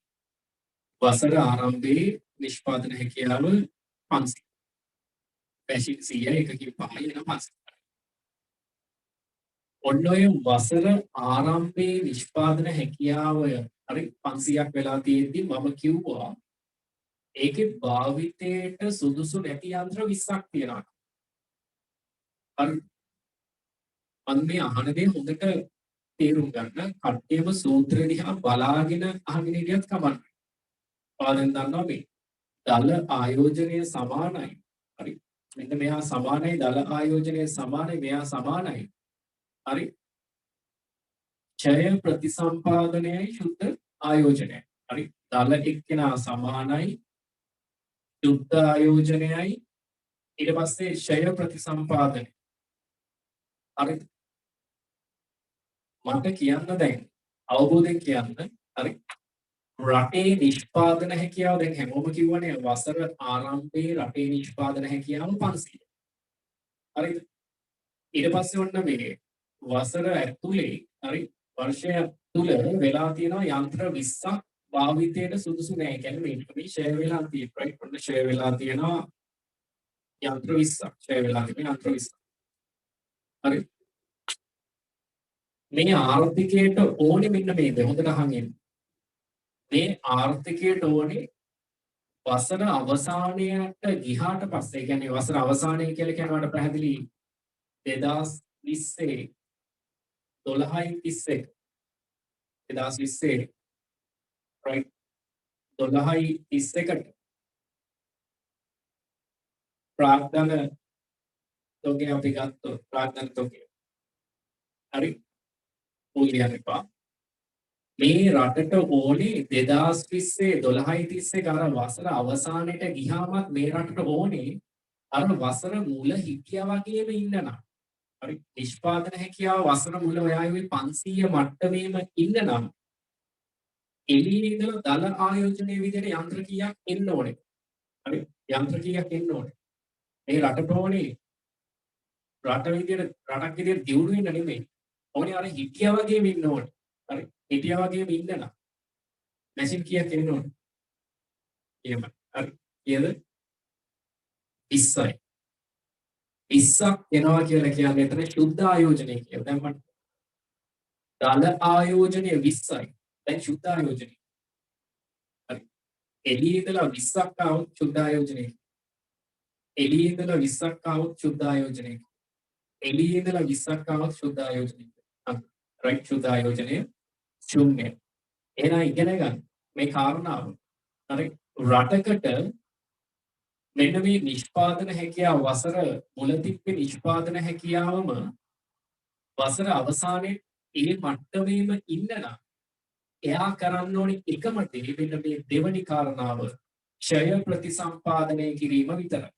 වසර ආරම්භයේ නිෂ්පාදන හැකියාව 500. පැෂින් 100 එකකින් 5 වෙන 500. ඔන්න ඔය වසර ආරම්භයේ නිෂ්පාදන හැකියාව හරි 500ක් වෙලා තියෙද්දි මම කිව්වා ඒකේ භාවිතයට සුදුසු නැති යන්ත්‍ර 20ක් තියෙනවා. හරි. අන්නේ අහන දේ හොඳට තේරුම් ගන්න කට්ටියම සූත්‍රය දිහා බලාගෙන අහගෙන ඉඳියත් කමක් පාදෙන් දන්නවා මේ දල ආයෝජනය සමානයි හරි මෙන්න මෙහා සමානයි දල ආයෝජනය සමානයි මෙහා සමානයි හරි ඡය ප්‍රතිසම්පාදනයයි සුද්ධ ආයෝජනයයි හරි දල එක්කෙනා සමානයි සුද්ධ ආයෝජනයයි ඊට පස්සේ ඡය ප්‍රතිසම්පාදනය හරි මට කියන්න දැන් අවබෝධයෙන් කියන්න හරි රටේ නිෂ්පාදන හැකියාව දැන් හැමෝම කිව්වනේ වසර ආරම්භයේ රටේ නිෂ්පාදන හැකියාව 500. හරිද? ඊට පස්සේ ඔන්න මේ වසර ඇතුලේ හරි වර්ෂය තුල වෙලා තියෙනවා යන්ත්‍ර 20ක් භාවිතයට සුදුසු නැහැ. ඒ කියන්නේ මේ ෂෙයා වෙලා තියෙනවා. රයිට්? ඔන්න ෂෙයා වෙලා තියෙනවා යන්ත්‍ර 20ක්. ෂෙයා වෙලා තියෙන යන්ත්‍ර 20ක්. හරි? මේ ආර්ථිකයට ඕනේ මෙන්න මේක හොඳට අහන් ඉන්න. මේ ආර්ථිකයට ඕනේ වසර අවසානයට ගිහාට පස්සේ කියන්නේ වසර අවසානය කියලා කියනවාට පැහැදිලි 2020 12:31 2020 right 12:31ට ප්‍රාග්ධන තෝගය අපි ගත්තොත් ප්‍රාග්ධන තෝගය හරි උලියන් එපා මේ රටට ඕනේ 2020 12:31 අර වසර අවසානයේ ගියාමත් මේ රටට ඕනේ අර වසර මුල හිටියා වගේම ඉන්නනම් හරි නිෂ්පාදන හැකියාව වසර මුල ඔයාගේ 500 මට්ටමේම ඉන්නනම් එළියේ ඉඳලා දල ආයෝජනයේ විදිහට යන්ත්‍ර කීයක් එන්න ඕනේ හරි යන්ත්‍ර කීයක් එන්න ඕනේ මේ රටට ඕනේ රටක් විදිහට දියුණු වෙන්න නෙමෙයි ඕනේ අර හිටියා වගේම ඉන්න ඕනේ හරි හිටියා වගේම ඉන්න නම් මැෂින් කීයක් එන්න ඕනේ එහෙම හරි කීයද 20යි 20ක් එනවා කියලා කියන්නේ එතන ශුද්ධ ආයෝජනය කියලා දැන් මට දල ආයෝජනය 20යි දැන් ශුද්ධ ආයෝජනය හරි එළියේ ඉඳලා 20ක් ආවොත් ශුද්ධ ආයෝජනය එළියේ ඉඳලා 20ක් ආවොත් ශුද්ධ ආයෝජනය එළියේ ඉඳලා 20ක් ආවොත් ශුද්ධ ආයෝජනය රයිට් ශුද්ධ ආයෝජනය ශූන්‍ය එහෙනම් ඉගෙන ගන්න මේ කාරණාව හරි රටකට මෙන්න මේ නිෂ්පාදන හැකියාව වසර මුල තිබ්බේ නිෂ්පාදන හැකියාවම වසර අවසානයේ ඒ මට්ටමේම ඉන්නනම් එයා කරන්න ඕනේ එකම දේ මෙන්න මේ දෙවනි කාරණාව ක්ෂය ප්‍රතිසම්පාදනය කිරීම විතරයි.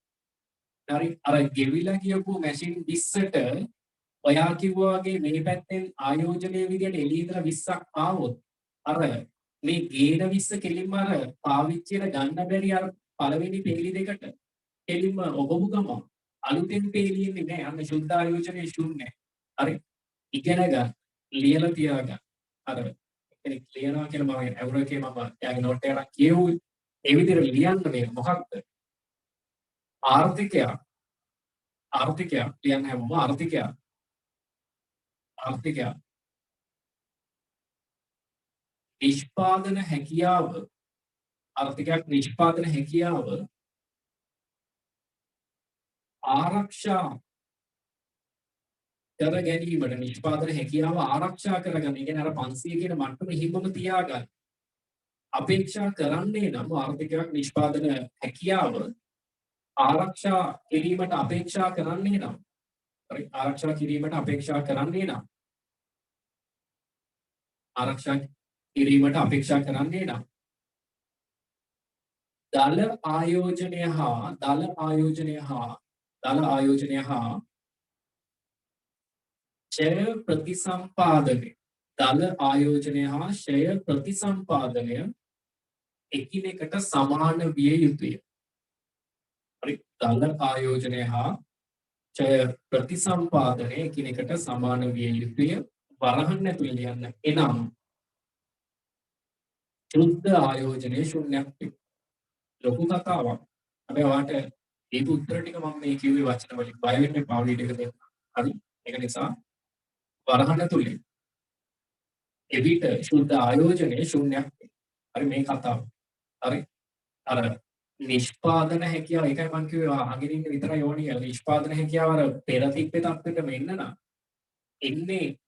හරි අර ගෙවිලා කියපු මැෂින් 20ට ඔයා කිව්වා වගේ මේ පැත්තෙන් ආයෝජනයේ විදියට එළිය ඉඳලා 20ක් ආවොත් අර මේ ගේන 20 කෙලින්ම අර පාවිච්චියට ගන්න බැරි අර පළවෙනි පේලි දෙකට කෙලින්ම ඔබමු ගම අලුතෙන් පේලියෙන්නේ නැහැ අන්න ශුද්ධ ආයෝජනයේ ශූන්‍යයි. හරි ඉගෙන ගන්න ලියලා තියාගන්න. අර කෙනෙක් ලියනවා කියලා මම ඇවුරකේ මම යාගේ නෝට් එකක් කියවුවේ. ඒ විදිහට ලියන්න මේ මොකක්ද? ආර්ථිකයක්. ආර්ථිකයක් ලියන්න හැමෝම ආර්ථිකයක්. ආර්ථිකයක්. නිෂ්පාදන හැකියාව ආර්ථිකයක් නිෂ්පාදන හැකියාව ආරක්ෂා කර ගැනීමට නිෂ්පාදන හැකියාව ආරක්ෂා කරගන්න. ඒ කියන්නේ අර 500 කියන මට්ටම හිමම තියාගන්න. අපේක්ෂා කරන්නේ නම් ආර්ථිකයක් නිෂ්පාදන හැකියාව ආරක්ෂා කිරීමට අපේක්ෂා කරන්නේ නම් හරි ආරක්ෂා කිරීමට අපේක්ෂා කරන්නේ නම් ආරක්ෂා කිරීමට අපේක්ෂා කරන්නේ නම් දල ආයෝජනය හා ෂය ප්‍රතිසම්පාදනය දල ආයෝජනය හා ෂය ප්‍රතිසම්පාදනය එකිනෙකට සමාන විය යුතුය. හරි දල ආයෝජනය හා ඡය ප්‍රතිසම්පාදනය එකිනෙකට සමාන විය යුතුය. වරහන් ඇතුළේ ලියන්න. එනම් ශුද්ධ ආයෝජනයේ ශූන්‍යයක් වේ. ලොකු කතාවක්. හැබැයි ඔයාට මේ උත්තර ටික මම මේ කිව්වේ වචන වලින් බය වෙන්න එපා වීඩියෝ එක දෙන්න. හරි. ඒක නිසා වරහන් ඇතුළේ එවිට ශුද්ධ ආයෝජනයේ ශූන්‍යයක් වේ. හරි මේ කතාව. හරි. අර නිෂ්පාදන හැකියාව ඒකයි මම කිව්වේ අහගෙන ඉන්න විතරයි ඕනේ කියලා. නිෂ්පාදන හැකියාව අර පෙර තිබ්බේ තත්ත්වෙට මෙන්න නම් එන්නේ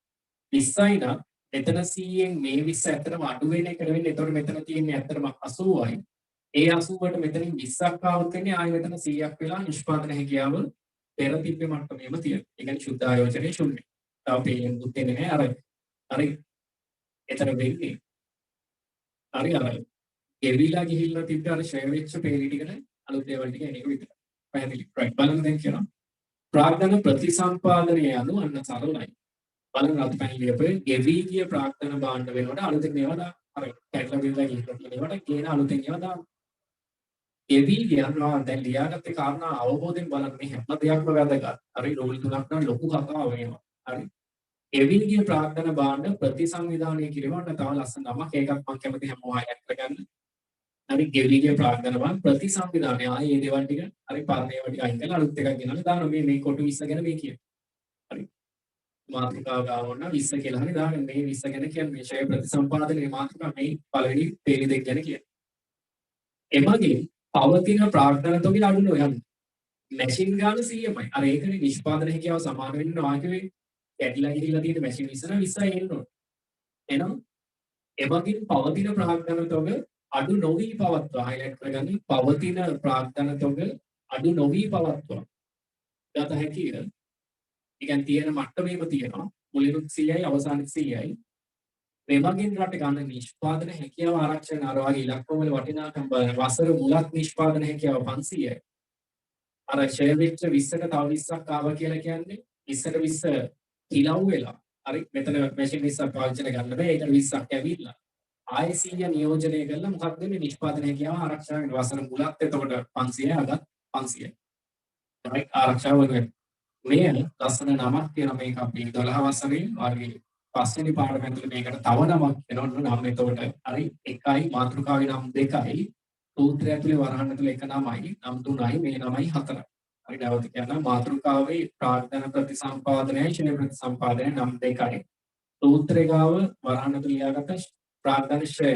20යි නම් මෙතන 100න් මේ 20 ඇත්තටම අඩු වෙන එක නෙවෙයි. එතකොට මෙතන තියෙන්නේ ඇත්තටම 80යි. ඒ 80ට මෙතනින් 20ක් ආවොත් වෙන්නේ ආයෙ මෙතන 100ක් වෙලා නිෂ්පාදන හැකියාව පෙර තිබ්බේ මට්ටමේම තියෙනවා. ඒ කියන්නේ ශුද්ධ ආයෝජනයේ ශුන්‍ය. තව පේන්නේ දුන්නේ නැහැ. හරි එතන වෙන්නේ. හරි ගෙවිලා ගිහිල්ලා තිබ්බ අර ෂෙයා වෙච්ච පේලි ටිකට අලුත් දේවල් ටික එන එක විතරයි. පැහැදිලි. රයිට් බලන්න දැන් කියනවා. ප්‍රාග්ධන ප්‍රතිසම්පාදනය යනු අන්න සරලයි. බලන්න අත් පැන් ලියපේ ගෙවි ගිය ප්‍රාග්ධන භාණ්ඩ වෙනකොට අලුතෙන් ඒවා දා අර කැටලොග් එකේ ගිහිල්ලා තියෙන ඒවාට ගේන අලුතෙන් ඒවා දා ගෙවි යනවා. දැන් ලියාගත්තේ කාරණා අවබෝධයෙන් බලන්න මේ හැම දෙයක්ම වැදගත්. හරි රෝල් තුනක් නම් ලොකු කතාවක් වෙනවා. හරි ගෙවි ගිය ප්‍රාග්ධන භාණ්ඩ ප්‍රතිසංවිධානය කිරීමට තව ලස්සන නමක් ඒකක් මම කැමති හැමෝම ආයෙත් කරගන්න. හරි ගෙවිගේ ප්‍රාග්ධන බං ප්‍රතිසංවිධානය ආයේ මේ දේවල් ටික හරි පරණ ඒවා ටික අයින් කරලා අලුත් එකක් ගෙනල්ලා දානවා මේ කොටු 20 ගැන මේ කියන. හරි මාතෘකාව ගාවන්න 20 කියලා හරි දාන්න මේ 20 ගැන කියන්නේ මේ ෂය ප්‍රතිසම්පාදනයේ මාතෘකාව මේ පළවෙනි පේලි දෙක ගැන කියන්නේ. එමගින් පවතින ප්‍රාග්ධන තොගේ අඩු නොයන් මැෂින් ගාන 100මයි. අර ඒකනේ නිෂ්පාදන හැකියාව සමාන වෙන්න වාක්‍යවේ කැඩිලා ගිහිල්ලා තියෙන මැෂින් 20යි එන්න ඕන. එහෙනම් එමගින් පවතින ප්‍රාග්ධන තොග අඩු නොවී පවත්වා හයිලයිට් කරගන්න පවතින ප්‍රාග්ධන තොග අඩු නොවී පවත්වා ගත හැකිය. ඒ කියන්නේ තියෙන මට්ටමේම තියෙනවා මුලිනුත් 100යි අවසානෙත් 100යි. මෙමගින් රට ගන්න නිෂ්පාදන හැකියාව ආරක්ෂණ අර වගේ ඉලක්කම් වල වටිනාකම් බලන වසර මුලක් නිෂ්පාදන හැකියාව 500යි. අර ෂෙය වෙච්ච 20ට තව 20ක් ආවා කියලා කියන්නේ 20ට 20 කිලව් වෙලා. හරි මෙතන මැෂින් 20ක් පාවිච්චි කරන්න බෑ. ඒකට 20ක් ඇවිල්ලා ආයෙ 100 නියෝජනය කළා මොකක්ද මේ නිෂ්පාදන හැකියාව ආරක්ෂා වෙන වසර මුලත් එතකොට 500යි අගත් 500යි. රයිට් ආරක්ෂාව වෙනවා. මේ ලස්සන නමක් තියෙන මේක අපි 12 වසරේ වර්ගයේ පස්වෙනි පාඩමෙන් මේකට තව නමක් වෙනවා නම් එතකොට හරි එකයි මාතෘකාවේ නම් දෙකයි සූත්‍රය ඇතුලේ වරහන් ඇතුලේ එක නමයි නම් තුනයි මේ නමයි හතරයි. හරි නැවත කියනවා මාතෘකාවේ ප්‍රාග්ධන ප්‍රතිසම්පාදනයයි ෂය ප්‍රතිසම්පාදනයයි නම් දෙකයි. සූත්‍රේ ගාව වරහන් ඇතුලේ ලියාගත්ත ප්‍රාග්ධන ශ්‍රය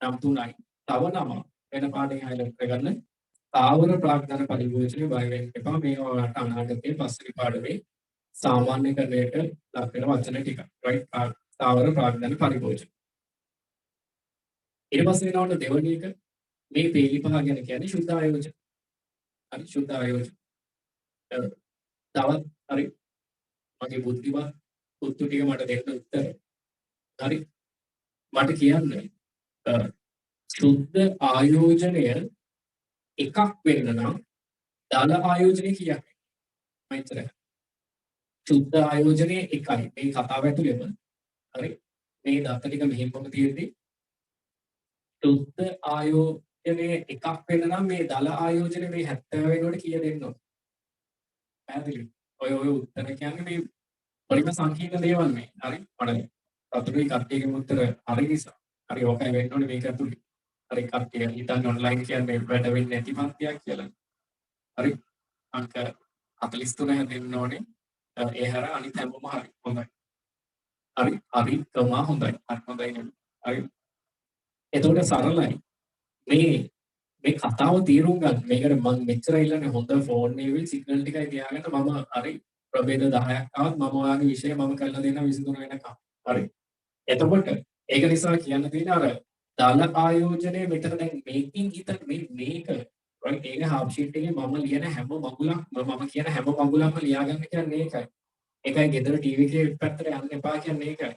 නම් තුනයි. තව නම වෙන පාඩේ හයිලයිට් කරගන්න. තාවර ප්‍රාග්ධන පරිභෝජනය බය වෙන්න එපා. මේවට අනාගතයේ පස්වෙනි පාඩමේ සාමාන්‍යකරණයට ලක් වෙන වචන ටික. රයිට් තාවර ප්‍රාග්ධන පරිභෝජන. ඊට පස්සේ වෙනවනේ දෙවෙනි එක මේ පේලි පහ ගැන කියන්නේ ශුද්ධ ආයෝජන. හරි ශුද්ධ ආයෝජන. තවත් හරි මගේ බුද්ධිමත් උත්තර ටික මට දෙන්න උත්තර. හරි මට කියන්න ශුද්ධ ආයෝජනය එකක් වෙන්න නම් දල ආයෝජනය කියන්නේ මයිතරයි. ශුද්ධ ආයෝජනයේ එකයි මේ කතාව ඇතුළේම හරි මේ දත්ත ටික මෙහෙමම තියෙද්දි ශුද්ධ ආයෝජනයේ එකක් වෙන්න නම් මේ දල ආයෝජනය මේ 70 වෙනකොට කීය දෙන්න ඕන පැහැදිලි ඔය උත්තර කියන්නේ මේ පරිම සංකීර්ණ දේවල් මේ හරි මට අතුරුයි කට්ටියගේ උත්තර හරි නිසා හරි ඔකයි වෙන්න ඕනේ මේක ඇතුළේ හරි කට්ටිය හිතන්නේ ඔන්ලයින් කියන්නේ වැඩ වෙන්නේ නැති පන්තියක් කියලා. හරි අංක 43 හැදෙන්න ඕනේ. ඒ හැර අනිත් හැමෝම හරි හොඳයි. හරි හරිකම හොඳයි. හරි හොඳයි නෙමෙයි. හරි. එතකොට සරලයි. මේ මේ කතාව තේරුම් ගන්න. මේකට මම මෙච්චර ඉල්ලන්නේ හොඳ ෆෝන් එකේ සිග්නල් ටිකයි තියාගන්න මම හරි ප්‍රභේද 10ක් ආවත් මම ඔයාගේ විෂය මම කරලා දෙනවා 23 වෙනකම්. හරි. එතකොට ඒක නිසා කියන්න තියෙන අර දාල ආයෝජනය මෙතන දැන් මේකින් හිතන්න මේක right ඒක හාෆ් ෂීට් එකේ මම ලියන හැම මගුලක් මම කියන හැම මගුලක්ම ලියාගන්න කියන්නේ ඒකයි. ඒකයි ගෙදර ටීවී එකේ පැත්තට යන්න එපා කියන්නේ ඒකයි.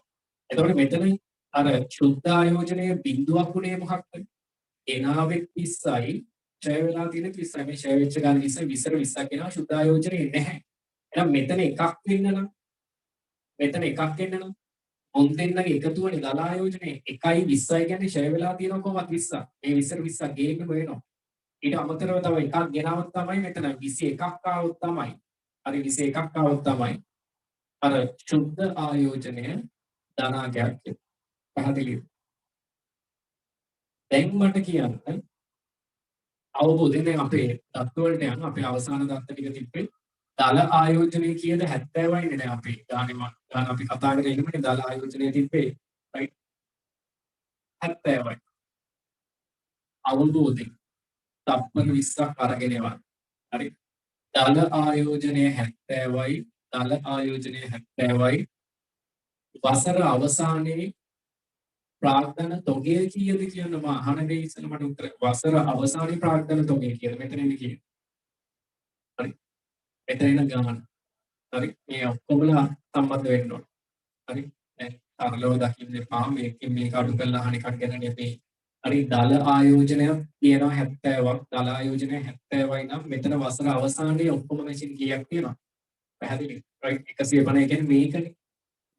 එතකොට මෙතන අර ශුද්ධ ආයෝජනයේ බිඳුවක් උනේ මොකක්ද? එනාවෙත් 20යි ඡය වෙලා තියෙන 20යි මේ ඡය වෙච්ච ගාන 20 20ක් එනවා ශුද්ධ ආයෝජනේ නැහැ. එහෙනම් මෙතන එකක් වෙන්න නම් මෙතන එකක් වෙන්න නම් ඔන් දෙන්නගේ එකතුවනේ දල ආයෝජනේ 1යි 20යි කියන්නේ ඡය වෙලා තියෙනවා කොහොමද 20ක්. මේ 20 ගේන්න වෙනවා. ඊට අමතරව තව එකක් ගෙනවොත් තමයි මෙතන 21ක් ආවොත් තමයි. හරි 21ක් ආවොත් තමයි අර ශුද්ධ ආයෝජනය ධනාගයක් කියලා. පැහැදිලිද? දැන් මට කියන්න අවබෝධයෙන් දැන් අපේ දත්ත වලට යන අපේ අවසාන දත්ත ටික තිබ්බේ දල ආයෝජනයේ කීයද 70යිනේ දැන් අපි ගාන අපි කතා කරගෙන ඉන්නනේ දල ආයෝජනයේ තිබ්බේ රයිට් 70යි අවබෝධයෙන් තප්පර 20ක් අරගෙන යනවා හරි දල ආයෝජනයේ 70යි දල ආයෝජනයේ 70යි වසර අවසානයේ ප්‍රාග්ධන තොගය කීයද කියන මම අහන දේ ඉස්සෙල්ලා මට උත්තර වසර අවසානයේ ප්‍රාග්ධන තොගය කියලා මෙතන ඉන්නේ කියන්නේ. හරි. මෙතන ඉන්න ගාන. හරි. මේ ඔක්කොමලා සම්බන්ධ වෙන්න ඕන. හරි. දැන් තරලව දකින්න එපා මේකෙන් මේක අඩු කරලා අහන එකක් ගැන නෙමෙයි. හරි දල ආයෝජනය තියෙනවා 70ක්. දල ආයෝජනය 70යි නම් මෙතන වසර අවසානයේ ඔක්කොම මැෂින් කීයක් තියෙනවා? පැහැදිලි. රයිට් 150 කියන්නේ මේකනේ.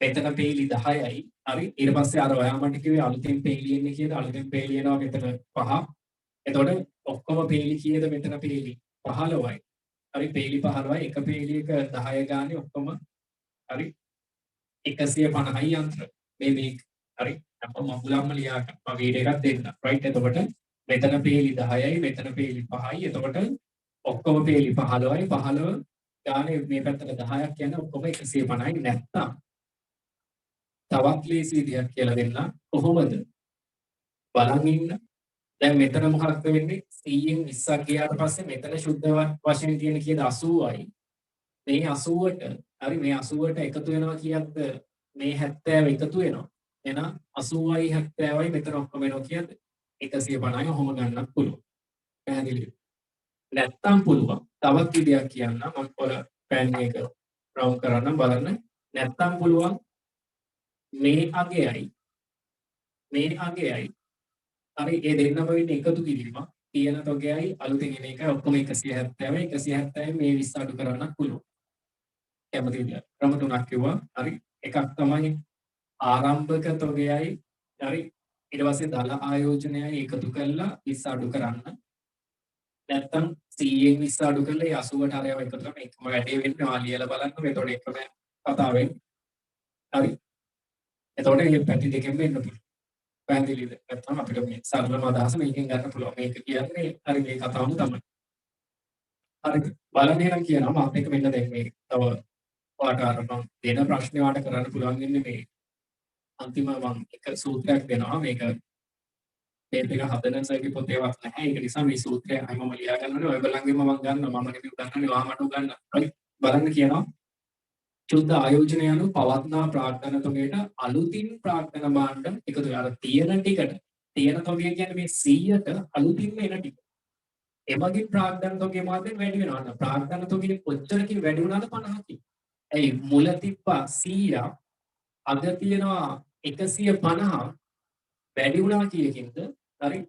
මෙතන පේලි 10යි හරි ඊට පස්සේ අර ඔයා මට කිව්වේ අලුතෙන් පේලි එන්නේ කියලා අලුතෙන් පේලි එනවා මෙතන 5 එතකොට ඔක්කොම පේලි කීයද මෙතන පේලි 15යි හරි පේලි 15යි එක පේලි එක 10 ගානේ ඔක්කොම හරි 150යි යන්ත්‍ර මේ හරි අප මගුලම්ම ලියා ගන්න මම වීඩියෝ එකක් දෙන්න රයිට් එතකොට මෙතන පේලි 10යි මෙතන පේලි 5යි එතකොට ඔක්කොම පේලි 15යි 15 ගානේ මේ පැත්තට 10ක් කියන්නේ ඔක්කොම 150යි නැත්තම් තවත් ලේසි විදියක් කියලා දෙන්න කොහොමද බලන් ඉන්න දැන් මෙතන මොකක්ද වෙන්නේ 100න් 20ක් ගියාට පස්සේ මෙතන ශුද්ධ වශයෙන් තියෙන කීයද 80යි මේ 80ට හරි මේ 80ට එකතු වෙනවා කියද්ද මේ 70 එකතු වෙනවා එහෙනම් 80යි 70යි මෙතන ඔක්කොම වෙනවා කියද්ද 150යි ඔහොම ගන්නත් පුළුවන් පැහැදිලිද නැත්තම් පුළුවන් තවත් විදියක් කියන්න මම පොර පෑන් එක රවුන්ඩ් කරන්න බලන්න නැත්තම් පුළුවන් මේ අගයයි හරි ඒ දෙන්නම වෙන්නේ එකතු කිරීමක් තියෙන තොගයයි අලුතෙන් එන එකයි ඔක්කොම 170යි 170යි මේ 20 අඩු කරන්නත් පුළුවන් කැමති විදියට ක්‍රම තුනක් කිව්වා හරි එකක් තමයි ආරම්භක තොගයයි හරි ඊට පස්සේ දල ආයෝජනයයි එකතු කරලා 20 අඩු කරන්න නැත්තම් 100න් 20 අඩු කරලා ඒ 80ට අරයව එකතු කරලා මේකම වැඩේ වෙන්නේ ආ ලියලා බලන්න මෙතකොට එකම කතාවෙන් හරි එතකොට මේ පැති දෙකෙන් වෙන්න පුළුවන්. පැහැදිලිද? නැත්නම් අපිට මේ සරලම අදහස මේකෙන් ගන්න පුළුවන්. මේක කියන්නේ හරි මේ කතාවම තමයි. හරිද? බලන්න එහෙනම් කියනවා මාත් එක්ක මෙන්න දැන් මේ තව ඔයාට අර මම දෙන ප්‍රශ්නේ ඔයාට කරන්න පුළුවන් ඉන්නේ මේ අන්තිම මම එක සූත්‍රයක් දෙනවා. මේක ටේප් එක හදන සයිකේ පොතේවත් නැහැ. ඒක නිසා මේ සූත්‍රය අයිමම ලියා ගන්න ඕනේ. ඔයගොල්ලන්ගෙම මම ගන්නවා. මම නෙමෙයි උගන්වන්නේ. ඔයා මට උගන්වන්න. හරි? බලන්න කියනවා ශුද්ධ ආයෝජනය අනුව පවත්නා ප්‍රාර්ථන තොගයට අලුතින් ප්‍රාර්ථන භාණ්ඩ එකතු වෙනවා. අර තියෙන ටිකට තියෙන තොගය කියන්නේ මේ 100ට අලුතින්ම එන ටික. එමගින් ප්‍රාර්ථන තොගය මාතෙන් වැඩි වෙනවා. අන්න ප්‍රාර්ථන තොගය කොච්චරකින් වැඩි වුණාද 50කින්. ඇයි මුල තිබ්බා 100 අද තියෙනවා 150 වැඩි වුණා කීයකින්ද? හරි.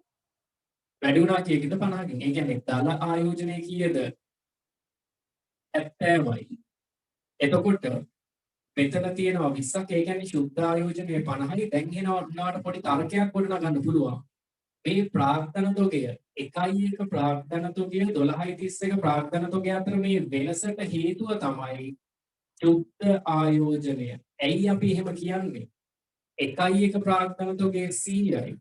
වැඩි වුණා කීයකින්ද 50කින්. ඒ කියන්නේ දල ආයෝජනය කීයද? 70යි. එතකොට මෙතන තියෙනවා 20ක් ඒ කියන්නේ ශුද්ධ ආයෝජනයේ 50යි දැන් එනවාට පොඩි තර්කයක් ගොඩනගන්න පුළුවන් මේ ප්‍රාර්ථන තොගය 1 ප්‍රාර්ථන තොගය 12.31 ප්‍රාර්ථන තොගය අතර මේ වෙනසට හේතුව තමයි ශුද්ධ ආයෝජනය ඇයි අපි එහෙම කියන්නේ 1 ප්‍රාර්ථන තොගය 100යි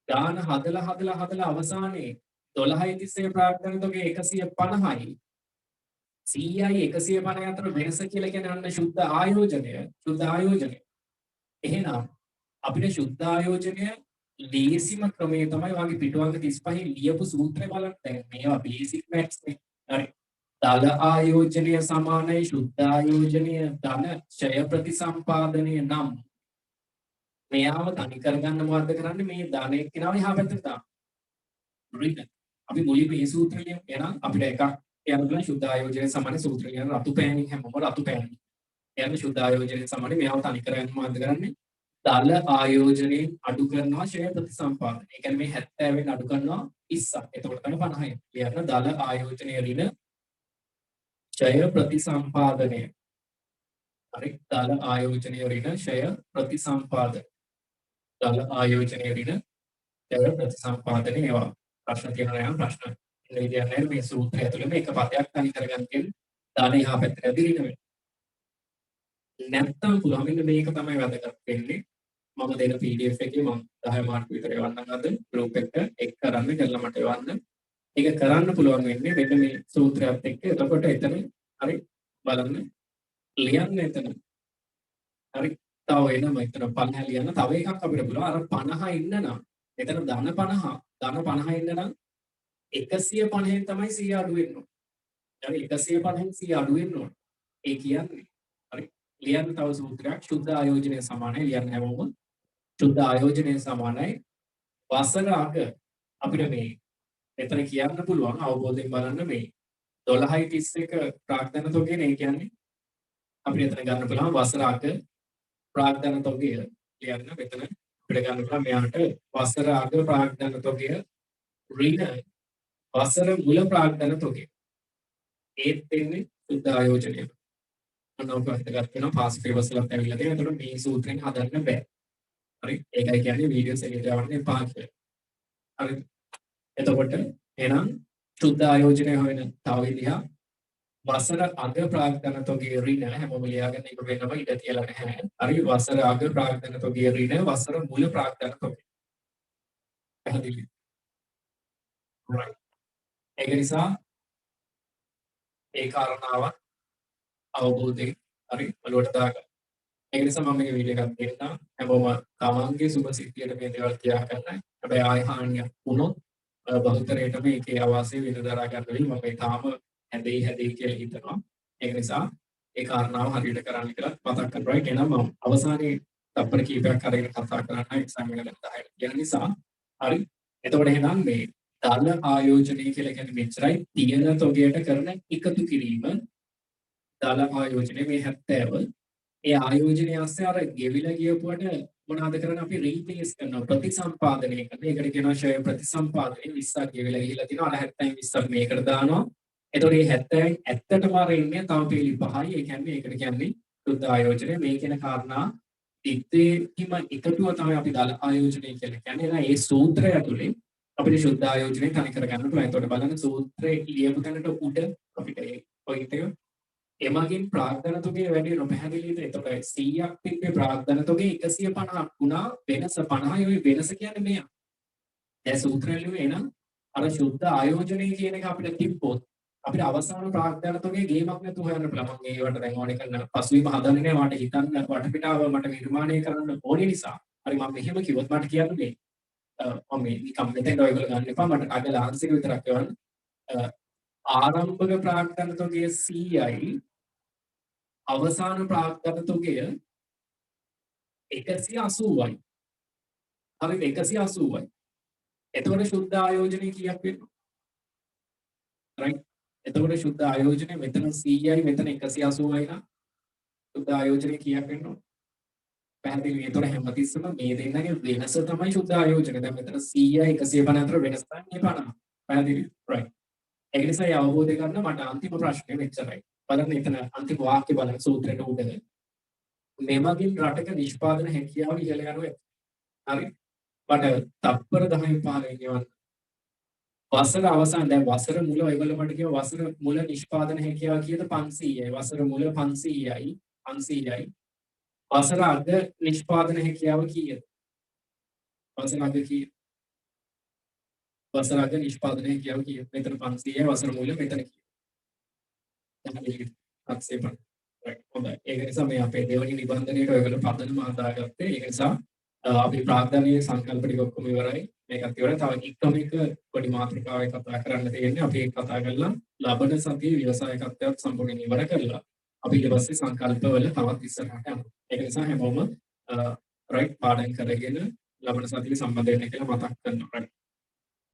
දාන හදලා අවසානයේ 12.30 ප්‍රාග්ධන තොගේ 150යි 100යි 150 අතර වෙනස කියලා කියන්නේ අන්න සුද්ධ ආයෝජනය. සුද්ධ ආයෝජනය. එහෙනම් අපිට සුද්ධ ආයෝජනය ලේසිම ක්‍රමය තමයි වගේ පිටුවංග 35 ලියපු සූත්‍රය බලන්න. දැන් මේවා බේසික් මැත්ස් නේ. හරි. දල ආයෝජනය සමානයි සුද්ධ ආයෝජනය ධන ඡය ප්‍රතිසම්පාදනය නම් මෙයාව තනි කරගන්න මොකද්ද කරන්නේ මේ ධන එක්කෙනාව එහා පැත්තට දාන්න. රිද. අපි මුලින්ම මේ සූත්‍රය ලියමු. එහෙනම් අපිට එකක් කියන්න පුළුවන් සුද්ධ ආයෝජනය සමානයි සූත්‍රය කියන රතු පෑනින් හැමෝම රතු පෑනින්. එහෙනම් සුද්ධ ආයෝජනය සමානයි මෙයාව තනි කරගන්න මොකද්ද කරන්නේ? දල ආයෝජනයෙන් අඩු කරනවා ඡය ප්‍රතිසම්පාදනය. ඒ කියන්නේ මේ 70 වෙන් අඩු කරනවා 20ක්. එතකොට තමයි 50යි. කියන දල ආයෝජනය ඍණ ඡය ප්‍රතිසම්පාදනය. හරි. දල ආයෝජනය ඍණ ඡය ප්‍රතිසම්පාදනය. දල ආයෝජනය ඍණ ඡය ප්‍රතිසම්පාදනය ඒවා. ප්‍රශ්න තියෙනවා නම් ප්‍රශ්න ඉන්න විදියක් නැහැ. මේ සූත්‍රය ඇතුළේ මේක පදයක් තනි කරගන්න කියන දාන එහා පැත්තට ඇදිරින වෙනවා. නැත්තම් පුළුවන් මෙන්න මේක තමයි වැදගත් වෙන්නේ. මම දෙන PDF එකේ මම 10 මාර්ක් විතර එවන්නම් අද group එකට එක් කරන්න කියලා මට එවන්න. ඒක කරන්න පුළුවන් වෙන්නේ මෙන්න මේ සූත්‍රයත් එක්ක. එතකොට එතන හරි බලන්න ලියන්න එතන. හරි. තව එනම එතන 50 ලියන්න තව එකක් අපිට පුළුවන්. අර 50 ඉන්න නම් එතන ධන 50 ඉන්න නම් 150න් තමයි 100 අඩු වෙන්න ඕනේ. හරි 150න් 100 අඩු වෙන්න ඕනේ. ඒ කියන්නේ හරි ලියන්න තව සූත්‍රයක් සුද්ධ ආයෝජනය සමානයි ලියන්න හැමෝම සුද්ධ ආයෝජනය සමානයි වසර අග අපිට මේ මෙතන කියන්න පුළුවන් අවබෝධයෙන් බලන්න මේ 12.31 ප්‍රාග්ධන තොගය නේ කියන්නේ අපිට එතන ගන්න පුළුවන් වසර අග ප්‍රාග්ධන තොගය ලියන්න මෙතන අපිට ගන්න පුළුවන් මෙයාට වසර අග ප්‍රාග්ධන තොගය ඍණ වසර මුල ප්‍රාග්ධන තොගය ඒත් වෙන්නේ සුද්ධ ආයෝජනය අනවපත් කරගෙන පාස් පේපර්ස් වලත් ඇවිල්ලා තියෙනවා. ඒතකොට මේ සූත්‍රෙන් හදන්න බෑ. හරි. ඒකයි කියන්නේ වීඩියෝස් එකට යවන්නේ එපා කියලා. හරි. එතකොට එහෙනම් සුද්ධ ආයෝජනය හොයන තව විදිහක් වසර අග ප්‍රාග්ධන තොගේ ඍණ හැමෝම ලියාගන්න එක වෙනම ඉඩ තියලා නැහැ. හරි. වසර අග ප්‍රාග්ධන තොගේ ඍණ වසර මුල ප්‍රාග්ධන තොගේ. පැහැදිලි. right. ඒක නිසා ඒ කාරණාව අවබෝධයෙන් හරි ඔලුවට දාගන්න. ඒක නිසා මම මේ වීඩියෝ එකක් දෙන්නම්. හැමෝම තමන්ගේ සුබ සිද්ධියට මේ දේවල් කියා ගන්නයි. හැබැයි ආය හානියක් වුණොත් බහුතරයට මේකේ අවාසිය විඳදරා ගන්න වෙයි. මම ඒ තාම හැදෙයි කියලා හිතනවා. ඒක නිසා ඒ කාරණාව හරියට කරන්න කියලා මතක් කරගන්න. right එහෙනම් මම අවසානයේ තප්පර කීපයක් අරගෙන කතා කරන්න එක්සෑම් එකට 10 කියන නිසා හරි. එතකොට එහෙනම් මේ දල ආයෝජනය කියලා කියන්නේ මෙච්චරයි. තියෙන තොගයට කරන එකතු කිරීම දල ආයෝජනය මේ 70 ඒ ආයෝජනය ASCII අර ගෙවිලා ගියපුවට මොනවද කරන්නේ අපි රීප්ලේස් කරනවා ප්‍රතිසම්පාදනය කරනවා. ඒකට කියනවා ෂය ප්‍රතිසම්පාදනය 20ක් ගෙවිලා ගිහිලා තිනවා. අර 70න් 20ක් මේකට දානවා. එතකොට මේ 70න් ඇත්තටම අර ඉන්නේ තව පේලි 5යි. ඒ කියන්නේ ඒකට කියන්නේ සුද්ධ ආයෝජනය. මේ කියන කාරණා ඉතින් එකතුව තමයි අපි දල ආයෝජනය කියලා කියන්නේ. එහෙනම් ඒ සූත්‍රය ඇතුලේ අපිට සුද්ධ ආයෝජනය තනි කරගන්න පුළුවන්. එතකොට බලන්න සූත්‍රයේ ලියපු තැනට උඩ අපිට ඒ පොයින්ට් එක එමගින් ප්‍රාග්ධන තොගේ වැඩි නොපැහැදිලිද? එතකොට 100ක් තිබ්බේ ප්‍රාග්ධන තොගේ 150ක් වුණා. වෙනස 50යි. ඔය වෙනස කියන්නේ මෙයා. දැන් සූත්‍රය ලියුවේ එනම් අර සුද්ධ ආයෝජනය කියන එක අපිට තිබ්බොත් අපිට අවසාන ප්‍රාග්ධන තොගේ ගේමක් නැතුව හොයන්න පුළුවන්. මම ඒවට දැන් ඕනේ කරන පසුබිම හදන්නේ නැහැ. මට හිතන්න වටපිටාව මට නිර්මාණය කරන්න ඕනේ නිසා. හරි මම මෙහෙම කිව්වොත් මට කියන්නේ මම මේ නිකම් මෙතෙන්ට ඔයගොල්ලෝ ගන්න එපා. මට අග ලාන්සික විතරක් කියවන්න. ආරම්භක ප්‍රාග්ධන තොගය 100යි අවසාන ප්‍රාග්ධන තොගය 180යි. හරිද 180යි. එතකොට සුද්ධ ආයෝජනය කීයක් වෙනවද? right. එතකොට සුද්ධ ආයෝජනය මෙතන 100යි මෙතන 180යි නම් සුද්ධ ආයෝජනය කීයක් වෙනවද? පැහැදිලි. ඒතකොට හැමතිස්සම මේ දෙන්නගේ වෙනස තමයි සුද්ධ ආයෝජනය. දැන් මෙතන 100යි 150 අතර වෙනස තමයි 50. පැහැදිලි. right. ඒක නිසා ඒ අවබෝධය ගන්න මට අන්තිම ප්‍රශ්නේ මෙච්චරයි. බලන්න එතන අන්තිම වාක්‍ය බලන්න සූත්‍රයට උඩ. මෙමගින් රටක නිෂ්පාදන හැකියාව ඉහළ යනවා. හරි. මට තත්පර 10න් 15න් ගෙවන්න. වසර අවසන් දැන් වසර මුල ඔයගොල්ලෝ මට කියව වසර මුල නිෂ්පාදන හැකියාව කීයද 500යි. වසර මුල 500යි 500යි. වසර අග නිෂ්පාදන හැකියාව කීයද? වසර අග කීයද? වසර අග නිෂ්පාදනය කියව මෙතන 500යි වසර මූල්‍ය මෙතන අක්සේපන් හොඳයි. ඒක නිසා මේ අපේ දෙවනි නිබන්ධනයේට ඔයගොල්ලෝ පදනම හදාගත්තේ. ඒක නිසා අපි ප්‍රාග්ධනීය සංකල්ප ටික ඔක්කොම ඉවරයි. මේකත් ඉවරයි. තව ඉක්කමික පොඩි මාතෘකාවක් කතා කරන්න තියෙන්නේ. අපි ඒක කතා කරලා ලබන සතියේ ව්‍යවසායකත්වයක් සම්පූර්ණයෙන් ඉවර කරලා අපි ඊට පස්සේ සංකල්පවල තවත් ඉස්සරහට යනවා. ඒක නිසා හැමෝම රයිට් පාඩම් කරගෙන ලබන සතියේ සම්බන්ධ වෙන්න කියලා මතක් කරනවා.